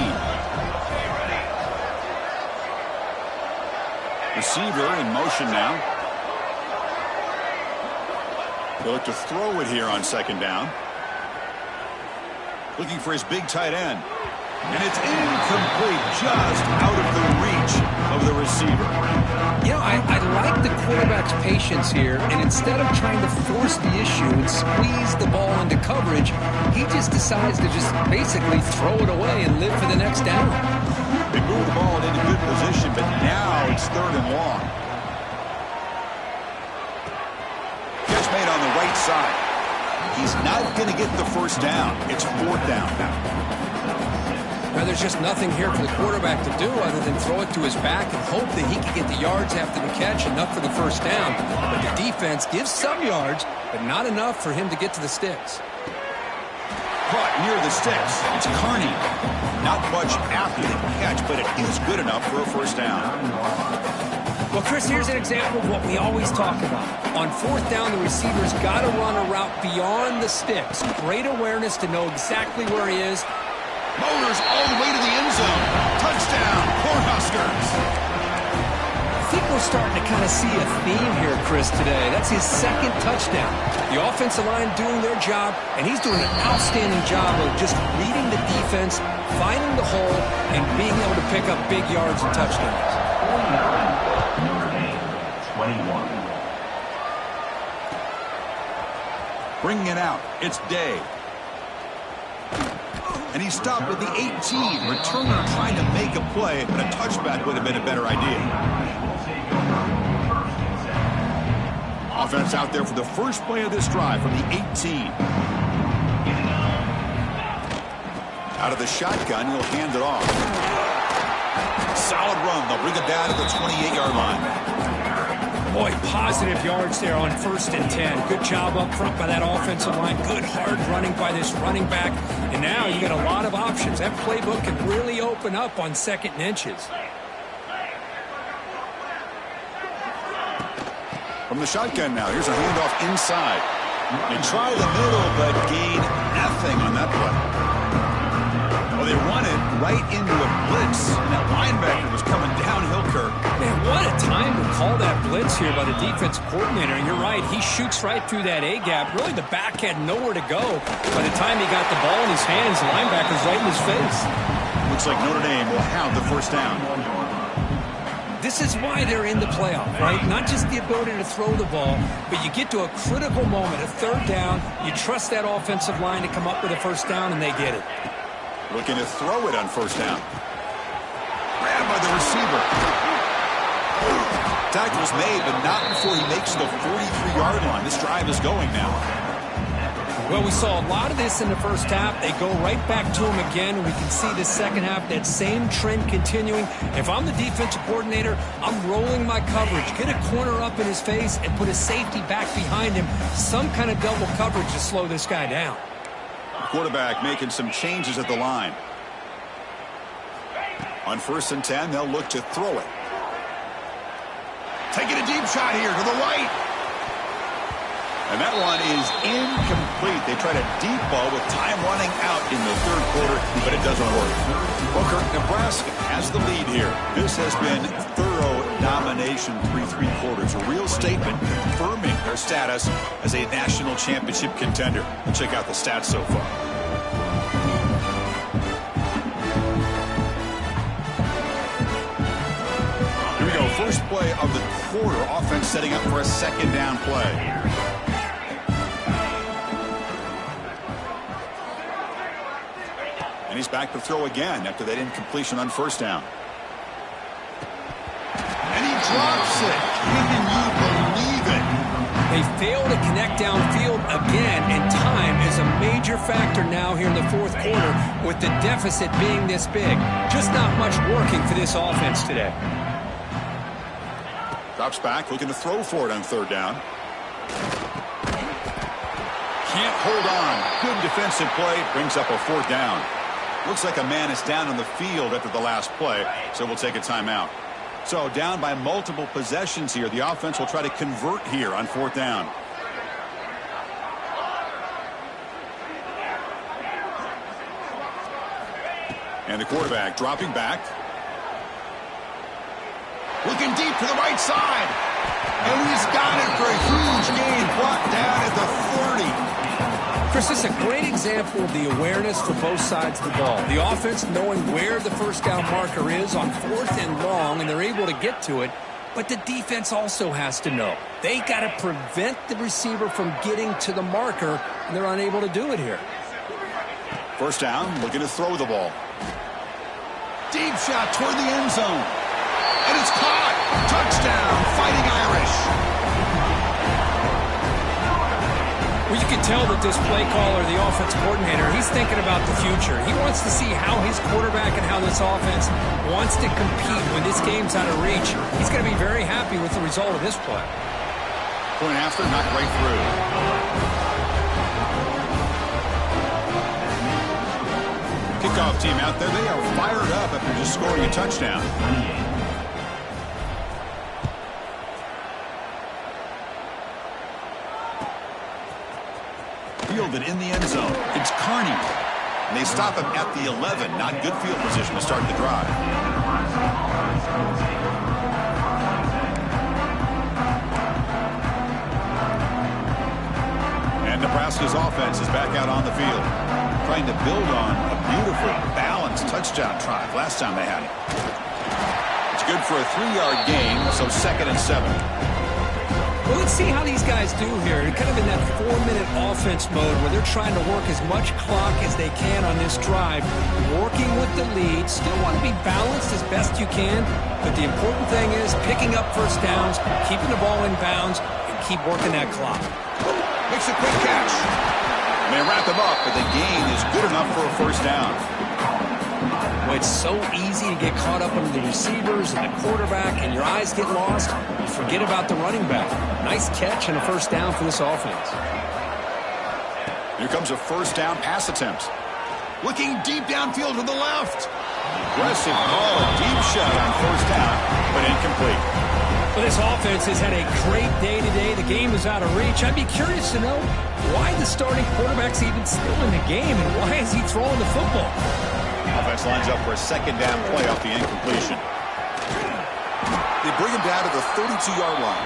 Receiver in motion now. They'll look to throw it here on second down. Looking for his big tight end. And it's incomplete, just out of the reach of the receiver. You know, I like the quarterback's patience here, and instead of trying to force the issue and squeeze the ball into coverage, he just decides to just basically throw it away and live for the next down. They move the ball into good position, but now it's third and long. Catch made on the right side. He's not going to get the first down. It's fourth down now. Now, there's just nothing here for the quarterback to do other than throw it to his back and hope that he can get the yards after the catch, enough for the first down. But the defense gives some yards, but not enough for him to get to the sticks. Caught near the sticks. It's Carney. Not much after the catch, but it is good enough for a first down. Well, Chris, here's an example of what we always talk about. On fourth down, the receiver's got to run a route beyond the sticks. Great awareness to know exactly where he is. Motors all the way to the end zone. Touchdown, Cornhuskers. I think we're starting to kind of see a theme here, Chris, today. That's his second touchdown. The offensive line doing their job, and he's doing an outstanding job of just reading the defense, finding the hole, and being able to pick up big yards and touchdowns. Notre Dame, 21. Bringing it out. It's Day. And he stopped at the 18. Returner trying to make a play, but a touchback would have been a better idea. Offense out there for the first play of this drive from the 18. Out of the shotgun, he'll hand it off. Solid run. They'll bring it down to the 28-yard line. Boy, positive yards there on 1st and 10. Good job up front by that offensive line. Good hard running by this running back. And now you got a lot of options. That playbook can really open up on 2nd and inches. From the shotgun now, here's a handoff inside. They try the middle, but gain nothing on that play. Well, they run it right into a blitz, and that linebacker was coming downhill, Kirk. Man, what a time to call that blitz here by the defensive coordinator. And you're right, he shoots right through that A-gap. Really, the back had nowhere to go. By the time he got the ball in his hands, the linebacker's right in his face. Looks like Notre Dame will have the first down. This is why they're in the playoff, right? Not just the ability to throw the ball, but you get to a critical moment, a third down, you trust that offensive line to come up with a first down, and they get it. Looking to throw it on first down. Grabbed by the receiver. Tackle's made, but not before he makes the 43-yard line. This drive is going now. Well, we saw a lot of this in the first half. They go right back to him again, and we can see the second half, that same trend continuing. If I'm the defensive coordinator, I'm rolling my coverage. Get a corner up in his face and put a safety back behind him. Some kind of double coverage to slow this guy down. Quarterback making some changes at the line. On 1st and 10, they'll look to throw it. Taking a deep shot here to the right. And that one is incomplete. They tried a deep ball with time running out in the third quarter, but it doesn't work. Booker, Nebraska has the lead here. This has been thorough domination through 3 quarters. A real statement confirming their status as a national championship contender. Let's check out the stats so far. Here we go. First play of the quarter. Offense setting up for a second down play. And he's back to throw again after that incompletion on first down. And he drops it. Can you believe it? They fail to connect downfield again, and time is a major factor now here in the fourth quarter with the deficit being this big. Just not much working for this offense today. Drops back, looking to throw for it on third down. Can't hold on. Good defensive play. Brings up a fourth down. Looks like a man is down on the field after the last play, so we'll take a timeout. So down by multiple possessions here. The offense will try to convert here on fourth down. And the quarterback dropping back. Looking deep to the right side. And he's got it for a huge gain. Brought down at the 30. Chris, this is a great example of the awareness for both sides of the ball. The offense knowing where the first down marker is on 4th and long, and they're able to get to it. But the defense also has to know. They got to prevent the receiver from getting to the marker, and they're unable to do it here. First down, looking to throw the ball. Deep shot toward the end zone. And it's caught. Touchdown, Fighting Irish. Well, you can tell that this play caller, the offense coordinator, he's thinking about the future. He wants to see how his quarterback and how this offense wants to compete when this game's out of reach. He's going to be very happy with the result of this play. Point after, knocked right through. Kickoff team out there, they are fired up after just scoring a touchdown. Fielded in the end zone. It's Carney. And they stop him at the 11. Not good field position to start the drive. And Nebraska's offense is back out on the field, trying to build on a beautiful, balanced touchdown drive last time they had it. It's good for a 3-yard gain, so 2nd and 7. Well, let's see how these guys do here. They're kind of in that 4-minute offense mode where they're trying to work as much clock as they can on this drive, working with the lead. Still want to be balanced as best you can, but the important thing is picking up first downs, keeping the ball in bounds, and keep working that clock. Makes a quick catch. And they wrap him up, but the gain is good enough for a first down. Well, it's so easy to get caught up under the receivers and the quarterback, and your eyes get lost. You forget about the running back. Nice catch and a first down for this offense. Here comes a first down pass attempt. Looking deep downfield to the left. Aggressive call, a deep shot on first down, but incomplete. Well, this offense has had a great day today. The game is out of reach. I'd be curious to know why the starting quarterback's even still in the game and why is he throwing the football? Offense lines up for a second down play off the incompletion. They bring him down to the 32-yard line.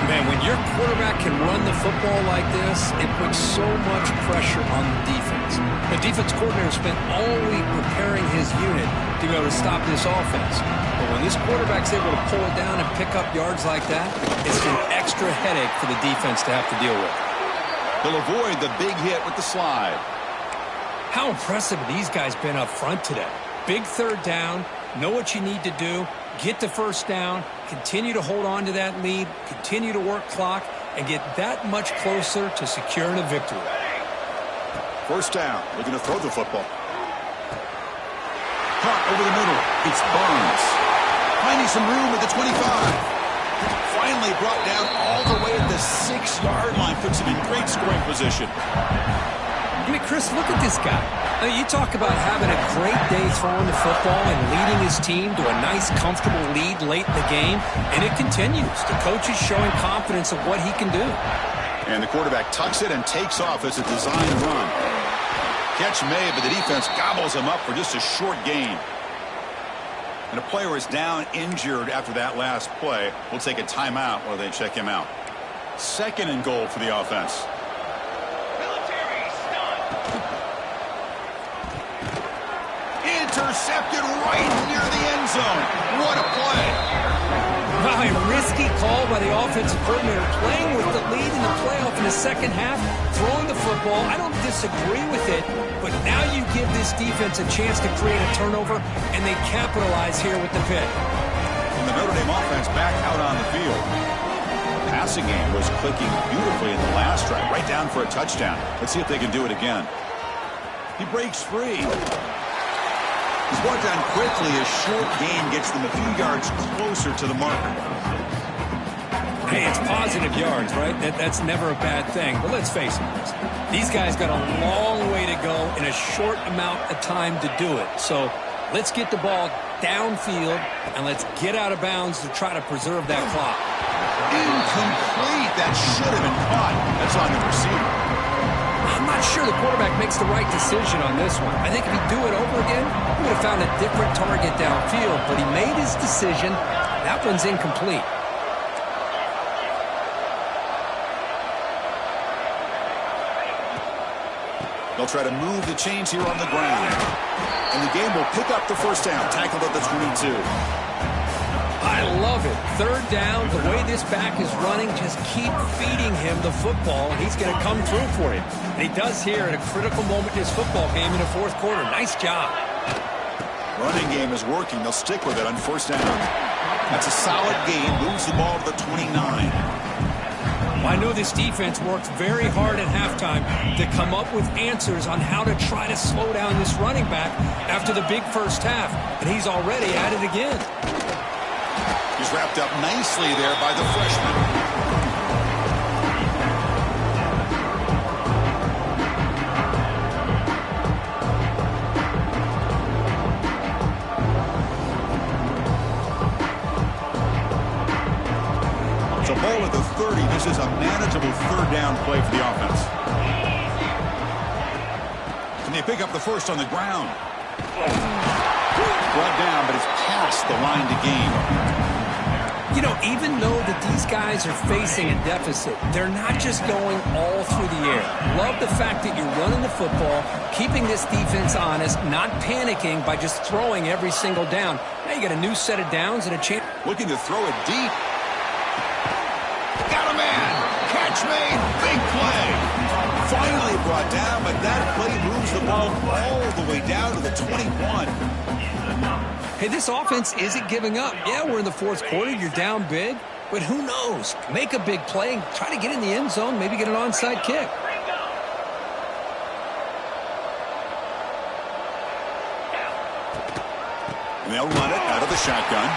Man, when your quarterback can run the football like this, it puts so much pressure on the defense. The defense coordinator spent all week preparing his unit to be able to stop this offense. But when this quarterback's able to pull it down and pick up yards like that, it's an extra headache for the defense to have to deal with. He'll avoid the big hit with the slide. How impressive have these guys been up front today? Big third down, know what you need to do, get the first down, continue to hold on to that lead, continue to work clock, and get that much closer to securing a victory. First down, looking to throw the football. Caught over the middle. It's Burns. Finding some room at the 25. Finally brought down all the way at the 6-yard line. Puts him in great scoring position. I mean, Chris, look at this guy. I mean, you talk about having a great day throwing the football and leading his team to a nice, comfortable lead late in the game, and it continues. The coach is showing confidence of what he can do. And the quarterback tucks it and takes off as a design run. Catch made, but the defense gobbles him up for just a short gain. And a player is down injured after that last play. We'll take a timeout while they check him out. Second and goal for the offense. Intercepted right near the end zone. What a play. Wow, a risky call by the offensive coordinator, playing with the lead in the playoff in the second half, throwing the football. I don't disagree with it, but now you give this defense a chance to create a turnover, and they capitalize here with the pick. And the Notre Dame offense back out on the field. Passing game was clicking beautifully in the last drive, right down for a touchdown. Let's see if they can do it again. He breaks free. He's brought down quickly. A short gain gets them a few yards closer to the marker. Hey, it's positive yards, right? That's never a bad thing. But let's face it, these guys got a long way to go in a short amount of time to do it. So let's get the ball downfield, and let's get out of bounds to try to preserve that clock. Incomplete. That should have been caught. That's on the receiver. I'm not sure the quarterback makes the right decision on this one. I think if he'd do it over again, he would have found a different target downfield. But he made his decision. That one's incomplete. They'll try to move the chains here on the ground. And the game will pick up the first down. Tackled at the 22. I love it. Third down, the way this back is running, just keep feeding him the football, and he's going to come through for you. And he does here at a critical moment in his football game in the fourth quarter. Nice job. Running game is working. They'll stick with it on first down. That's a solid gain. Moves the ball to the 29. I know this defense worked very hard at halftime to come up with answers on how to try to slow down this running back after the big first half. And he's already at it again. He's wrapped up nicely there by the freshman. So ball at the 30. This is a manageable third down play for the offense. Can they pick up the first on the ground? Brought down, but it's past the line to gain. You know, even though that these guys are facing a deficit, they're not just going all through the air. Love the fact that you're running the football, keeping this defense honest, not panicking by just throwing every single down. Now you got a new set of downs and a chance. Looking to throw it deep. Got a man. Catch made. Big play. Finally brought down, but that play moves the ball all the way down to the 21. Hey, this offense isn't giving up. Yeah, we're in the fourth quarter. You're down big. But who knows? Make a big play and try to get in the end zone, maybe get an onside kick. And they'll run it out of the shotgun.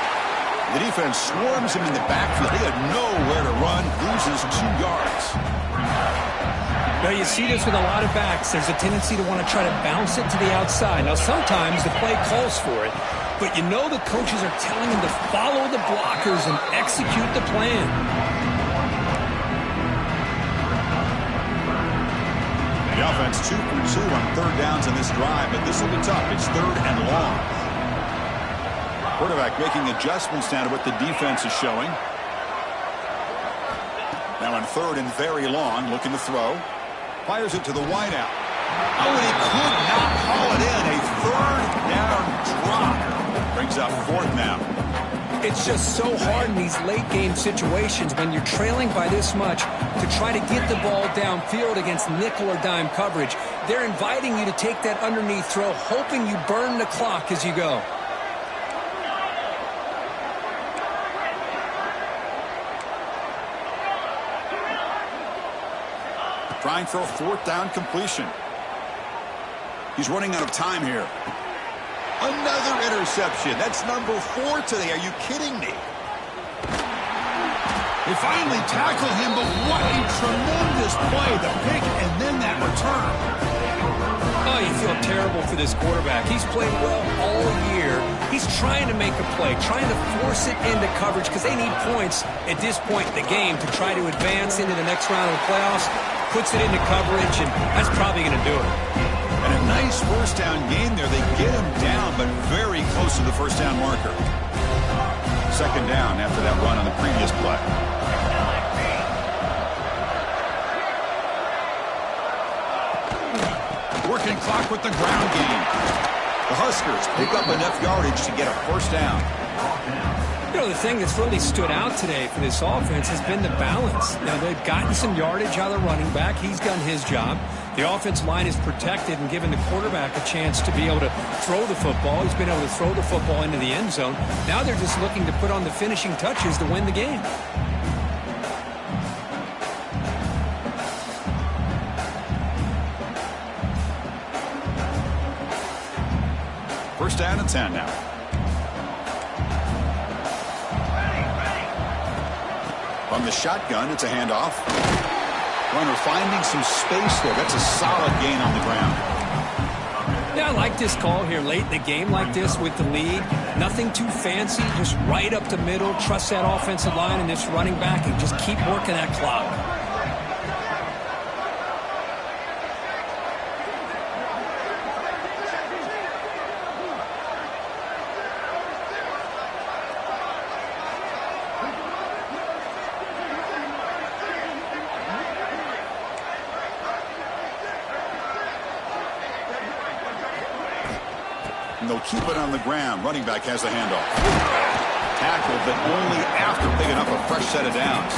The defense swarms him in the backfield. He had nowhere to run. Loses 2 yards. Now, you see this with a lot of backs. There's a tendency to want to try to bounce it to the outside. Now, sometimes the play calls for it, but you know the coaches are telling them to follow the blockers and execute the plan. The offense 2 for 2 on third downs in this drive, but this will be tough. It's third and long. Quarterback making adjustments now to what the defense is showing. Now on third and very long, looking to throw. Fires it to the wideout. Oh, and he could not haul it in. A third down drop. Brings up fourth now. It's just so hard in these late-game situations when you're trailing by this much to try to get the ball downfield against nickel or dime coverage. They're inviting you to take that underneath throw, hoping you burn the clock as you go. Trying for a fourth down completion. He's running out of time here. Another interception. That's number 4 today. Are you kidding me? They finally tackle him, but what a tremendous play. The pick and then that return. Oh, you feel terrible for this quarterback. He's played well all year. He's trying to make a play, trying to force it into coverage because they need points at this point in the game to try to advance into the next round of the playoffs. Puts it into coverage, and that's probably going to do it. And a nice first down game there. They get him down, but very close to the first down marker. Second down after that run on the previous play. Working clock with the ground game. The Huskers pick up enough yardage to get a first down. You know, the thing that's really stood out today for this offense has been the balance. Now, they've gotten some yardage out of the running back. He's done his job. The offensive line is protected and given the quarterback a chance to be able to throw the football. He's been able to throw the football into the end zone. Now they're just looking to put on the finishing touches to win the game. First down and 10 now. From the shotgun, it's a handoff. Runner finding some space there. That's a solid gain on the ground. Yeah, I like this call here late in the game like this with the lead. Nothing too fancy, just right up the middle. Trust that offensive line and this running back and just keep working that clock. And they'll keep it on the ground. Running back has the handoff. Tackled, but only after picking up a fresh set of downs.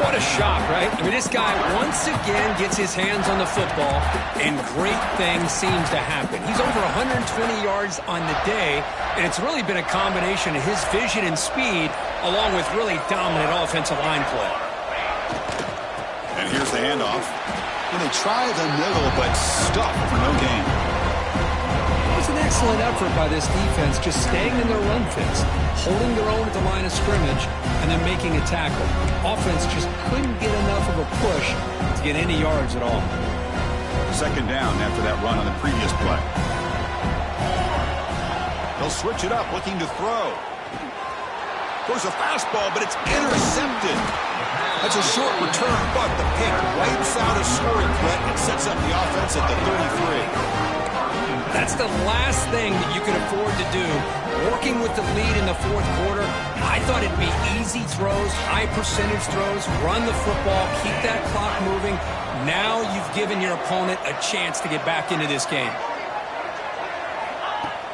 What a shot, right? I mean, this guy once again gets his hands on the football, and great things seems to happen. He's over 120 yards on the day, and it's really been a combination of his vision and speed, along with really dominant offensive line play. And here's the handoff. And they try the middle, but stuck for no gain. It's an excellent effort by this defense, just staying in their run fits, holding their own at the line of scrimmage, and then making a tackle. Offense just couldn't get enough of a push to get any yards at all. Second down after that run on the previous play. They'll switch it up, looking to throw. Throws a fastball, but it's intercepted. That's a short return, but the pick wipes out a scoring threat and sets up the offense at the 33. That's the last thing that you can afford to do. Working with the lead in the fourth quarter, I thought it'd be easy throws, high percentage throws, run the football, keep that clock moving. Now you've given your opponent a chance to get back into this game.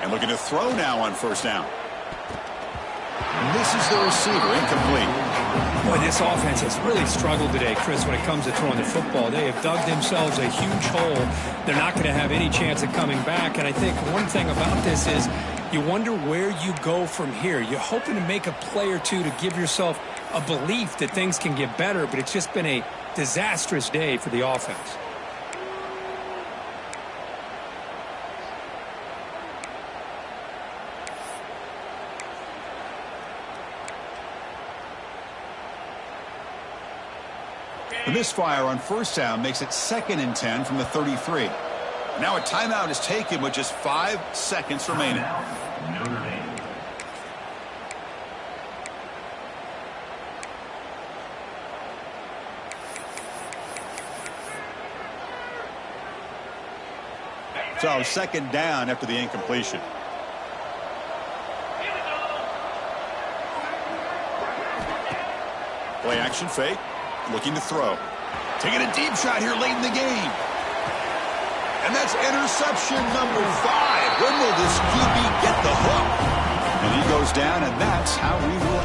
And looking to throw now on first down. Misses the receiver, incomplete. Boy, this offense has really struggled today, Chris, when it comes to throwing the football. They have dug themselves a huge hole. They're not going to have any chance of coming back. And I think one thing about this is you wonder where you go from here. You're hoping to make a play or two to give yourself a belief that things can get better, but it's just been a disastrous day for the offense. The misfire on first down makes it 2nd and 10 from the 33. Now a timeout is taken with just 5 seconds remaining. Notre Dame. So 2nd down after the incompletion. Play action fake. Looking to throw. Taking a deep shot here late in the game. And that's interception number 5. When will this QB get the hook? And he goes down, and that's how we will end.